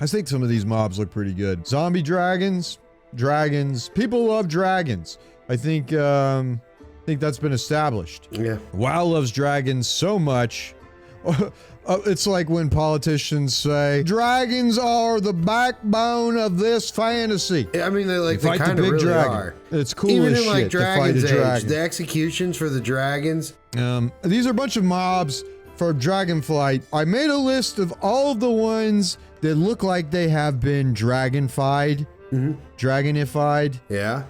I think some of these mobs look pretty good. Zombie dragons. People love dragons. I think that's been established. Yeah. WoW loves dragons so much. It's like when politicians say, dragons are the backbone of this fantasy. I mean, they fight kind the of big really dragon. are. It's cool Even as in like shit to fight Dragon's a Age, dragon. the executions for the dragons. These are a bunch of mobs for Dragonflight. I made a list of all of the ones that look like they have been dragonfied, dragonified, Yeah.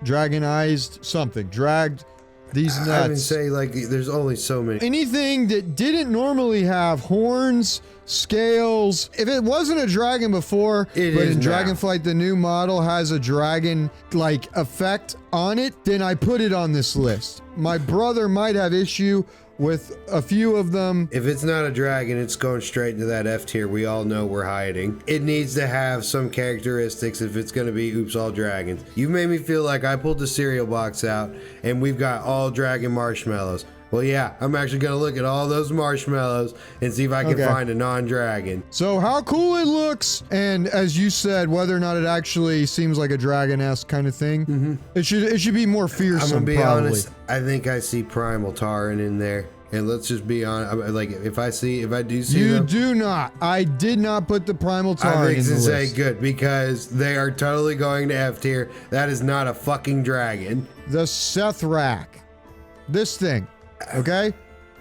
dragonized, something, dragged these nuts. I would say like there's only so many. Anything that didn't normally have horns, scales. If it wasn't a dragon before, but in Dragonflight, the new model has a dragon like effect on it, then I put it on this list. My brother might have issue with a few of them. If it's not a dragon, it's going straight into that F tier. We all know we're hiding. It needs to have some characteristics if it's going to be oops all dragons. You made me feel like I pulled the cereal box out and we've got all dragon marshmallows. Well, yeah, I'm actually going to look at all those marshmallows and see if I can find a non-dragon. So how cool it looks, and as you said, whether or not it actually seems like a dragon-esque kind of thing, it should be more fearsome. I'm gonna be probably. honest. I think I see Primal Taran in there, and let's just be honest. Like if I do see you them, do not. I did not put the Primal Taran I think in the to say list. good because they are totally going to F tier. That is not a fucking dragon. The Sethrak, this thing, okay?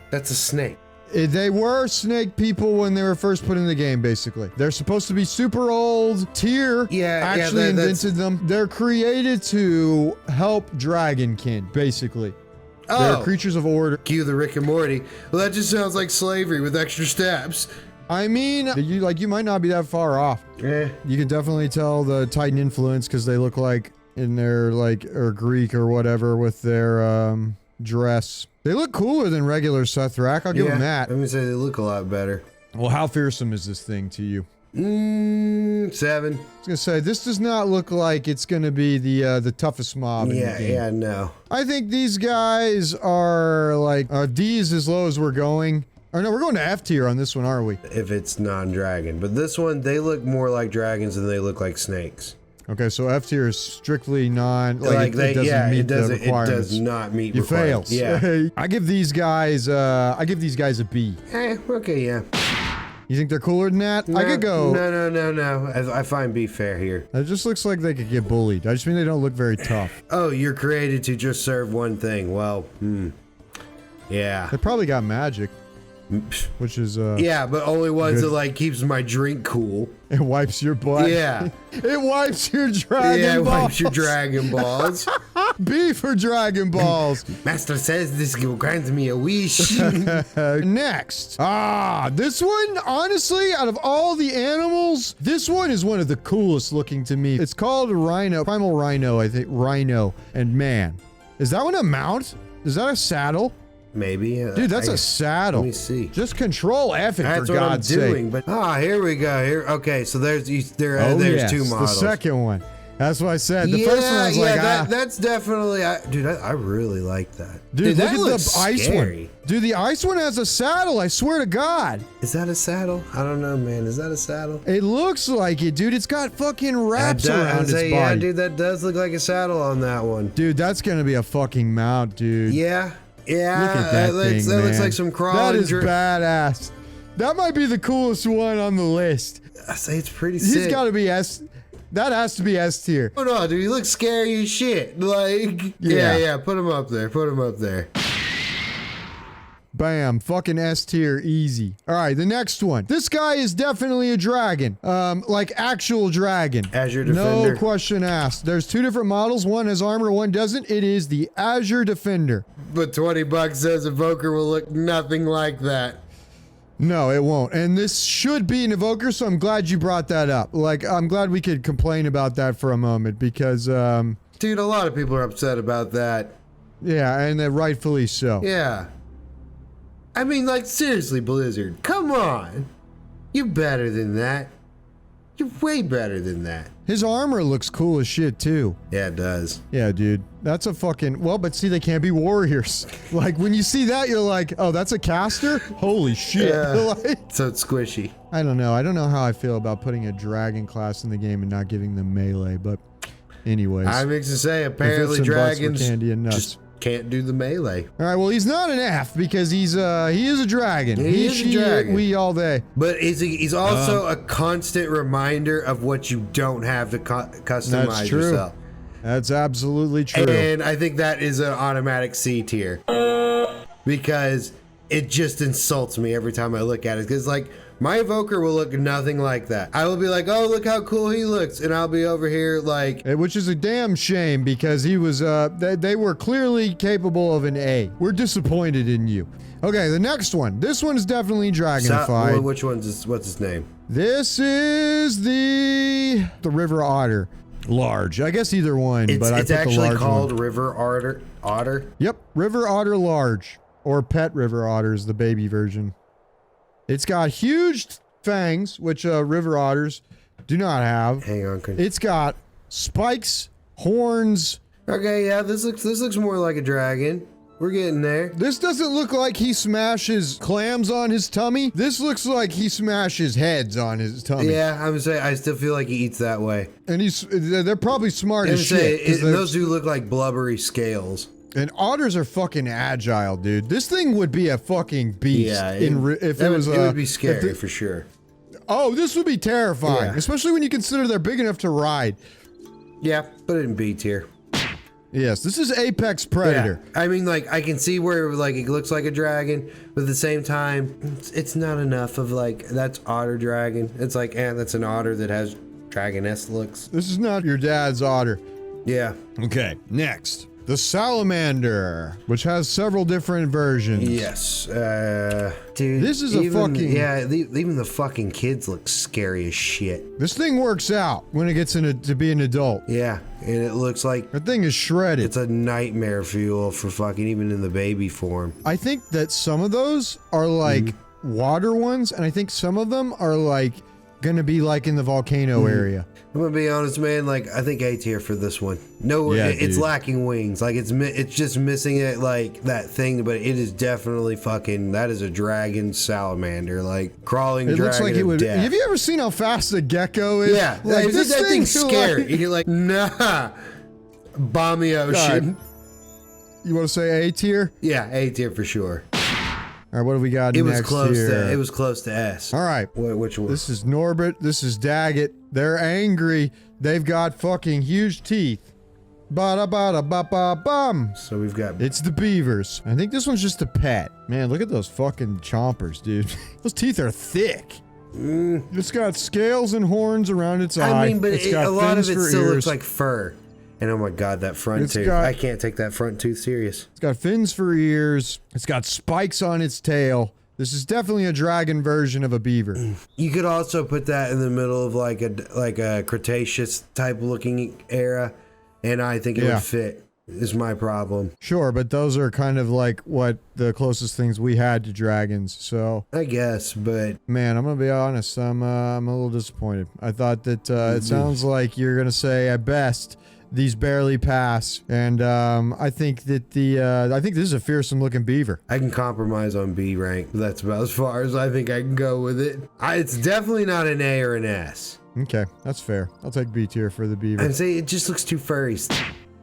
That's a snake. They were snake people when they were first put in the game, basically. They're supposed to be super old. Tyr actually invented them. They're created to help Dragonkin, basically. They're creatures of order. Cue the Rick and Morty. Well, that just sounds like slavery with extra steps. I mean, you might not be that far off. Yeah. You can definitely tell the Titan influence because they look like in their or Greek or whatever with their dress. They look cooler than regular Sethrak. I'll give them that. Let me say they look a lot better. Well, how fearsome is this thing to you? 7. I was gonna say this does not look like it's gonna be the toughest mob in the game. Yeah, no. I think these guys are like D's as low as we're going. Or no, we're going to F tier on this one, aren't we? If it's non-dragon, but this one they look more like dragons than they look like snakes. Okay, so F tier is strictly non. It doesn't meet the requirements. It does not meet you requirements. fails. Yeah. I give these guys a B. Okay, yeah. You think they're cooler than that? No, I could go. No. I find B fair here. It just looks like they could get bullied. I just mean they don't look very tough. Oh, you're created to just serve one thing. Well, yeah. They probably got magic, which is yeah, but only ones good. that like keeps my drink cool. It wipes your butt. Yeah. It wipes your Dragon Yeah, it Balls. wipes your Dragon Balls. B for Dragon Balls. Master says this will grant me a wish. Next. This one, honestly, out of all the animals, this one is one of the coolest looking to me. It's called Rhino. Primal Rhino, I think. Rhino. And man, is that one a mount? Is that a saddle? Maybe. Dude, that's a saddle. Let me see. Just control F it, That's for what God's I'm sake. doing. But here we go. Okay, so there's Oh, there's yes, two models. the second one. That's what I said. The first one I was like, that's definitely. Dude, I really like that. Dude, look that at looks the ice scary. one. Dude, the ice one has a saddle. I swear to God. Is that a saddle? I don't know, man. Is that a saddle? It looks like it, dude. It's got fucking wraps around its body. Yeah, dude, that does look like a saddle on that one. Dude, that's gonna be a fucking mount, dude. Yeah. Look at that thing, that looks man. like some crawling. That is badass. That might be the coolest one on the list. I say it's pretty sick. He's got to be S. That has to be S tier. Oh no, dude, he looks scary as shit. Like, yeah, put him up there. Put him up there. Bam, fucking S tier, easy. All right, the next one. This guy is definitely a dragon. Like actual dragon. Azure Defender. No question asked. There's two different models. One has armor, one doesn't. It is the Azure Defender. But $20 says Evoker will look nothing like that. No, it won't. And this should be an Evoker, so I'm glad you brought that up. Like, I'm glad we could complain about that for a moment because, dude, a lot of people are upset about that. Yeah, and rightfully so. Yeah. I mean, like, seriously, Blizzard, come on. You're better than that. You're way better than that. His armor looks cool as shit too. Yeah, it does. Yeah, dude. That's a fucking... Well, but see, they can't be warriors. Like, when you see that, you're like, oh, that's a caster? Holy shit. Yeah. Like, So it's squishy. I don't know. I don't know how I feel about putting a dragon class in the game and not giving them melee, but anyways. I mix to say, If apparently ifs and buts were dragons candy and nuts. just can't do the melee. All right, well, he's not an F because he is a dragon. He is a dragon. We all day. But he's also a constant reminder of what you don't have to customize That's true. yourself. That's absolutely true. And I think that is an automatic C tier. Because it just insults me every time I look at it. Because, like, my Evoker will look nothing like that. I will be like, oh, look how cool he looks. And I'll be over here like... Which is a damn shame because he was, they were clearly capable of an A. We're disappointed in you. Okay, the next one. This one's definitely Dragonflight. Which one's what's his name? This is the River Otter. Large. I guess either one, but I put the large one. It's actually called River Otter? Yep, River Otter Large. Or Pet River Otter is the baby version. It's got huge fangs, which river otters do not have. Hang on. It's got spikes, horns. Okay, yeah, this looks more like a dragon. We're getting there. This doesn't look like he smashes clams on his tummy. This looks like he smashes heads on his tummy. Yeah, I would say I still feel like he eats that way. And they're probably smart as shit. Those do look like blubbery scales. And otters are fucking agile, dude. This thing would be a fucking beast. Yeah, it would be scary for sure. Oh, this would be terrifying, especially when you consider they're big enough to ride. Yeah, put it in B tier. Yes, this is Apex Predator. Yeah. I mean, like, I can see where, like, it looks like a dragon, but at the same time, it's not enough of, like, that's otter dragon. It's like, that's an otter that has dragoness looks. This is not your dad's otter. Yeah. Okay, next. The Salamander, which has several different versions. Yes. Dude. This is a fucking... Yeah, even the fucking kids look scary as shit. This thing works out when it gets to be an adult. Yeah, and it looks like... That thing is shredded. It's a nightmare fuel for fucking even in the baby form. I think that some of those are like water ones, and I think some of them are like gonna be like in the volcano area. I'm gonna be honest, man. Like, I think A tier for this one. No, yeah, it's lacking wings. Like, it's just missing it, like that thing. But it is definitely fucking. That is a dragon salamander, like crawling. It looks like it would. Have you ever seen how fast a gecko is? Yeah, like that thing's scary. Like, you're like, nah, bomb the ocean. God. You want to say A tier? Yeah, A tier for sure. All right, what do we got next here? It was close to S. All right. Which one? This is Norbert. This is Daggett. They're angry. They've got fucking huge teeth. Ba-da-ba-da-ba-ba-bum. So we've got... It's the beavers. I think this one's just a pet. Man, look at those fucking chompers, dude. Those teeth are thick. It's got scales and horns around its eye. I mean, but a lot of it still ears. looks like fur. And oh my god, that front tooth. I can't take that front tooth serious. It's got fins for ears. It's got spikes on its tail. This is definitely a dragon version of a beaver. You could also put that in the middle of like a Cretaceous type looking era, and I think it would fit. Is my problem. Sure, but those are kind of like what the closest things we had to dragons, so... I guess, but... Man, I'm gonna be honest, I'm a little disappointed. I thought that it sounds like you're gonna say, at best, these barely pass, and I think that I think this is a fearsome looking beaver. I can compromise on B rank. That's about as far as I think I can go with it. It's definitely not an A or an S. Okay, that's fair. I'll take B tier for the beaver. And say it just looks too furry.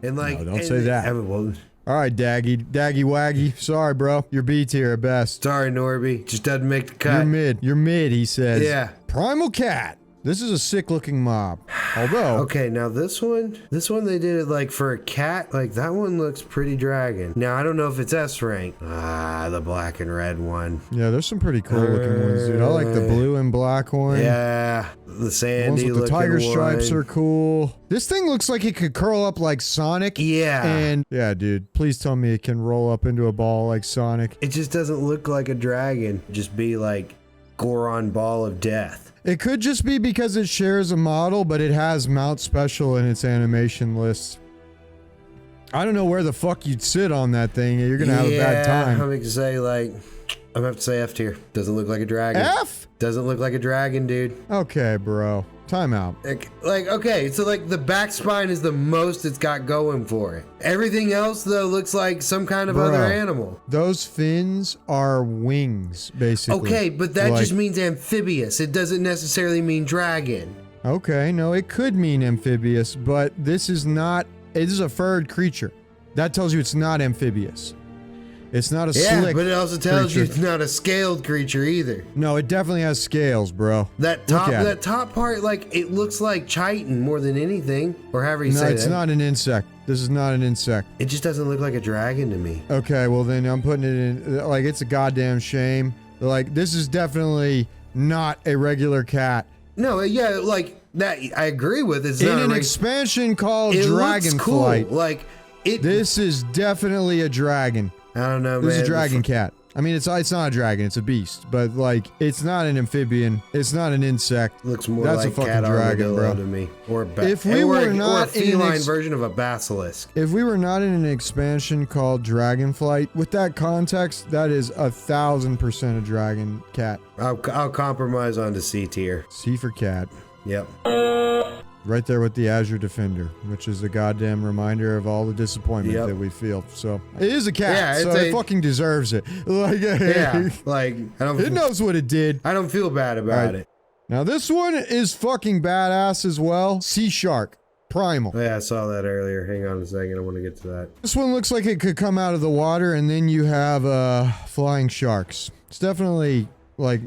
And like, no, don't say that. Well, all right, Daggy Waggy. Sorry, bro. You're B tier at best. Sorry, Norby. Just doesn't make the cut. You're mid, he says. Yeah. Primal Cat. This is a sick looking mob. Although... Okay, now this one they did it like for a cat. Like that one looks pretty dragon. Now I don't know if it's S rank. The black and red one. Yeah, there's some pretty cool looking ones, dude. I like the blue and black one. Yeah, the sandy looking. The tiger stripes one. are cool. This thing looks like it could curl up like Sonic. Yeah. And yeah, dude, please tell me it can roll up into a ball like Sonic. It just doesn't look like a dragon. Just be like Goron Ball of Death. It could just be because it shares a model, but it has mount special in its animation list. I don't know where the fuck you'd sit on that thing. You're gonna have a bad time. I'm gonna say like, I'm gonna have to say F tier. Doesn't look like a dragon. F? Doesn't look like a dragon, dude. Okay, bro. Timeout. Like, okay, so like the back spine is the most it's got going for it. Everything else though looks like some kind of other animal. Those fins are wings, basically. Okay, but that just means amphibious. It doesn't necessarily mean dragon. Okay, no, it could mean amphibious, but this is not. It is a furred creature. That tells you it's not amphibious. It's not a slick but it also tells creature. you it's not a scaled creature either. No, it definitely has scales, bro. That top part, like, it looks like chitin more than anything, or however you say that. No, it's not an insect. This is not an insect. It just doesn't look like a dragon to me. Okay, well then I'm putting it in, like, it's a goddamn shame. Like, this is definitely not a regular cat. No, yeah, like, that I agree with. It's in not an expansion called Dragonflight. Cool. Like, this is definitely a dragon. I don't know, man. This is a dragon cat. I mean, it's not a dragon, it's a beast, but like, it's not an amphibian, it's not an insect. Looks more That's like a fucking cat dragon, bro. to me, or a if we were not or a feline version of a basilisk. If we were not in an expansion called Dragonflight, with that context, that is 1,000% a dragon cat. I'll compromise on to C tier. C for cat. Yep. Right there with the Azure Defender, which is a goddamn reminder of all the disappointment that we feel. So it is a cat, so it fucking deserves it. Like, like I don't. It knows what it did. I don't feel bad about it. Now this one is fucking badass as well. Sea Shark. Primal. Oh, yeah, I saw that earlier. Hang on a second, I want to get to that. This one looks like it could come out of the water, and then you have flying sharks. It's definitely like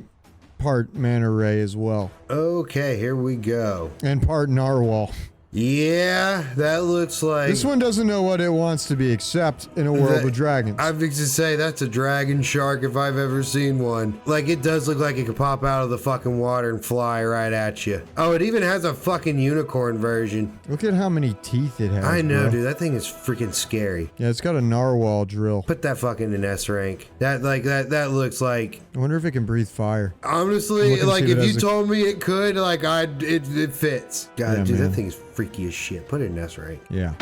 part manta ray as well. Okay, here we go. And part narwhal. Yeah, that looks like... This one doesn't know what it wants to be, except in a world of dragons. I was to say, that's a dragon shark if I've ever seen one. Like, it does look like it could pop out of the fucking water and fly right at you. Oh, it even has a fucking unicorn version. Look at how many teeth it has, I know, bro. dude. That thing is freaking scary. Yeah, it's got a narwhal drill. Put that fucking in S rank. That looks like... I wonder if it can breathe fire. Honestly, like, if you told me it could, like, it fits. God, Yeah, dude, man. that thing is freaky as shit. Put it in S rank. Yeah.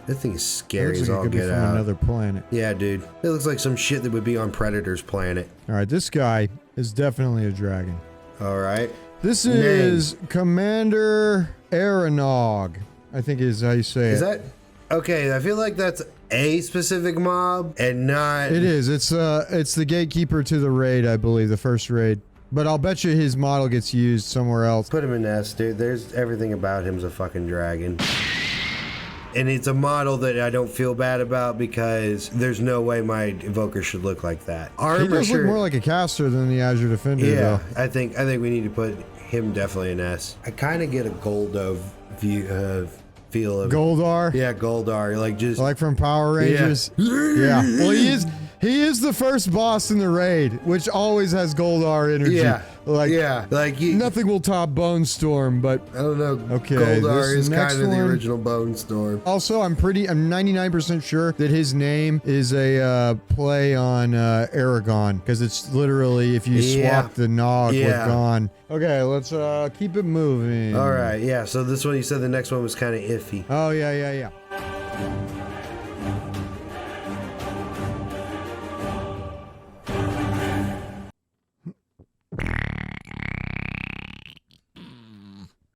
That thing is scary Looks as like it all could be get from out. another planet. Yeah, dude. It looks like some shit that would be on Predator's planet. All right, this guy is definitely a dragon. All right. This is Commander Eranog, I think is how you say it. Is that... Okay, I feel like that's a specific mob and not... It is. It's the gatekeeper to the raid, I believe, the first raid. But I'll bet you his model gets used somewhere else. Put him in S, dude. There's everything about him's a fucking dragon. And it's a model that I don't feel bad about because there's no way my Evoker should look like that. He does look more like a caster than the Azure Defender, yeah, though. I think we need to put him definitely in S. I kind of get a Goldo view, feel of Goldar? Yeah, Goldar. Like just like from Power Rangers? Yeah. Well, he is the first boss in the raid, which always has Goldar energy. Yeah. Like, nothing will top Bone Storm, but I don't know. Okay, Goldar this is next kind of the one- original Bone Storm. Also, I'm 99% sure that his name is a play on Aragon, because it's literally if you swap the Nog with Gon. Okay, let's keep it moving. All right, yeah. So this one, you said the next one was kind of iffy. Oh yeah.